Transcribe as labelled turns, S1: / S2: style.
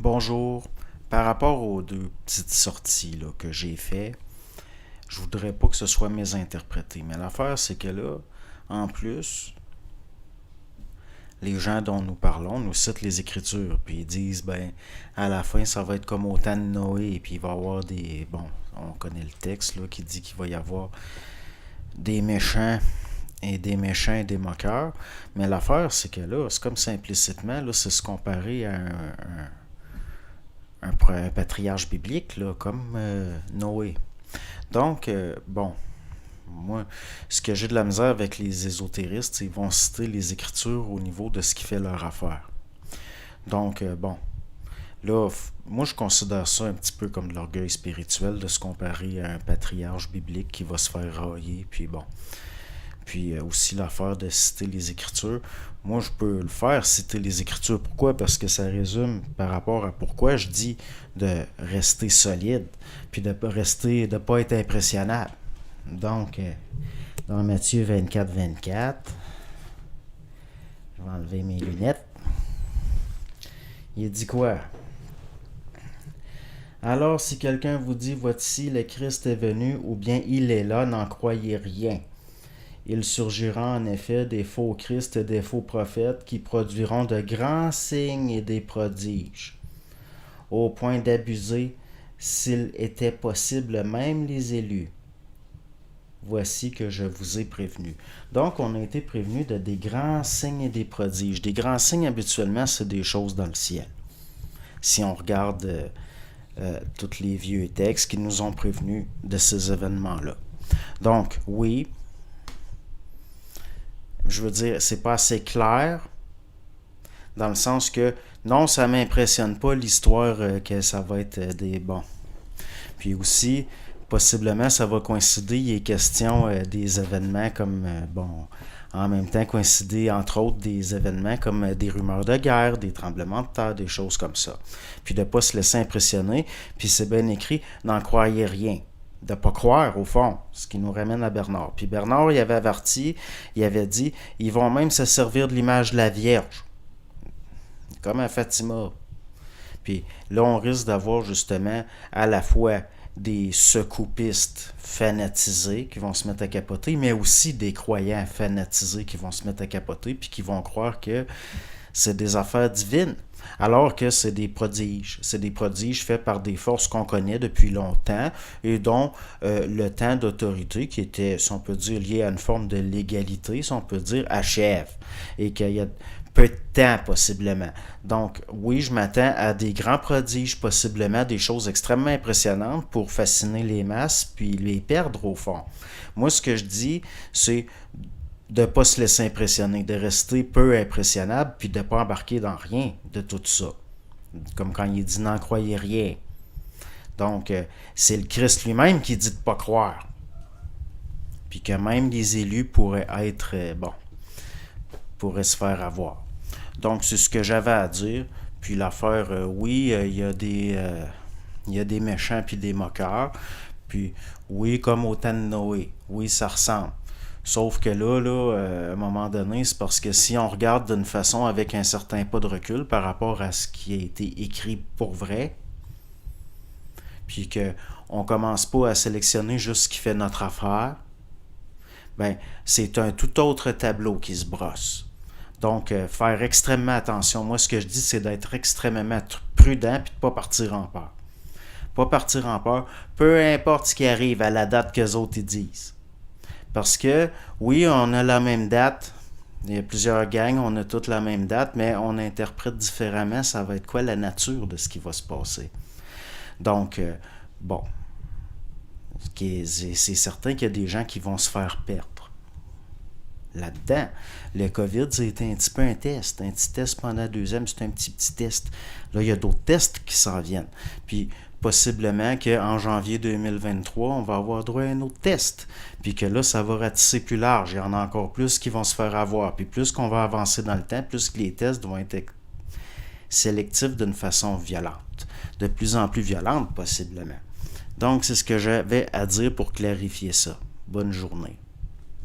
S1: Bonjour. Par rapport aux deux petites sorties là, que j'ai fait, je voudrais pas que ce soit mésinterprété. Mais l'affaire, c'est que là, en plus, les gens dont nous parlons nous citent les Écritures. Puis ils disent, ben, à la fin, ça va être comme au temps de Noé. Et puis il va y avoir des. Bon, on connaît le texte là, qui dit qu'il va y avoir des méchants et des moqueurs. Mais l'affaire, c'est que là, c'est comme ça implicitement, là, c'est se comparer à un patriarche biblique, là, comme Noé. Donc, bon, moi, ce que j'ai de la misère avec les ésotéristes, ils vont citer les Écritures au niveau de ce qui fait leur affaire. Donc, bon, là, moi, je considère ça un petit peu comme de l'orgueil spirituel de se comparer à un patriarche biblique qui va se faire railler, puis bon. Puis aussi l'affaire de citer les Écritures. Moi, je peux le faire, citer les Écritures. Pourquoi? Parce que ça résume par rapport à pourquoi je dis de rester solide, puis de pas être impressionnable. Donc, dans Matthieu 24, 24, je vais enlever mes lunettes. Il dit quoi? Alors, si quelqu'un vous dit, voici, le Christ est venu, ou bien il est là, n'en croyez rien. Il surgira en effet des faux Christ et des faux prophètes qui produiront de grands signes et des prodiges, au point d'abuser, s'il était possible, même les élus. Voici que je vous ai prévenu. Donc, on a été prévenu de des grands signes et des prodiges. Des grands signes, habituellement, c'est des choses dans le ciel. Si on regarde tous les vieux textes qui nous ont prévenus de ces événements-là. Donc, oui, je veux dire, c'est pas assez clair, dans le sens que, non, ça m'impressionne pas l'histoire que ça va être des bons. Puis aussi, possiblement, ça va coïncider, il est question des événements comme, bon, en même temps coïncider, entre autres, des événements comme des rumeurs de guerre, des tremblements de terre, des choses comme ça. Puis de ne pas se laisser impressionner, puis c'est bien écrit, n'en croyez rien. De ne pas croire, au fond, ce qui nous ramène à Bernard. Puis Bernard, il avait averti, il avait dit, ils vont même se servir de l'image de la Vierge, comme à Fatima. Puis là, on risque d'avoir justement à la fois des secoupistes fanatisés qui vont se mettre à capoter, mais aussi des croyants fanatisés qui vont se mettre à capoter puis qui vont croire que c'est des affaires divines, alors que c'est des prodiges. C'est des prodiges faits par des forces qu'on connaît depuis longtemps et dont le temps d'autorité, qui était, si on peut dire, lié à une forme de légalité, si on peut dire, achève. Et qu'il y a peu de temps, possiblement. Donc, oui, je m'attends à des grands prodiges, possiblement des choses extrêmement impressionnantes pour fasciner les masses puis les perdre au fond. Moi, ce que je dis, c'est de ne pas se laisser impressionner, de rester peu impressionnable, puis de ne pas embarquer dans rien de tout ça. Comme quand il dit n'en croyez rien. Donc, c'est le Christ lui-même qui dit de ne pas croire. Puis que même les élus pourraient être, pourraient se faire avoir. Donc, c'est ce que j'avais à dire. Puis l'affaire, oui, il y a des méchants puis des moqueurs. Puis, oui, comme au temps de Noé. Oui, ça ressemble. Sauf que à un moment donné, c'est parce que si on regarde d'une façon avec un certain pas de recul par rapport à ce qui a été écrit pour vrai, puis qu'on commence pas à sélectionner juste ce qui fait notre affaire, ben c'est un tout autre tableau qui se brosse. Donc, faire extrêmement attention. Moi, ce que je dis, c'est d'être extrêmement prudent puis de ne pas partir en peur. Pas partir en peur, peu importe ce qui arrive à la date que les autres ils disent. Parce que, oui, on a la même date. Il y a plusieurs gangs, on a toutes la même date, mais on interprète différemment. Ça va être quoi la nature de ce qui va se passer. Donc, bon, c'est certain qu'il y a des gens qui vont se faire perdre là-dedans. Le COVID, c'était un petit peu un test. Un petit test pendant 2 ans, c'est un petit test. Là, il y a d'autres tests qui s'en viennent. Puis, possiblement qu'en janvier 2023, on va avoir droit à un autre test. Puis que là, ça va ratisser plus large. Il y en a encore plus qui vont se faire avoir. Puis plus qu'on va avancer dans le temps, plus que les tests vont être sélectifs d'une façon violente. De plus en plus violente, possiblement. Donc, c'est ce que j'avais à dire pour clarifier ça. Bonne journée.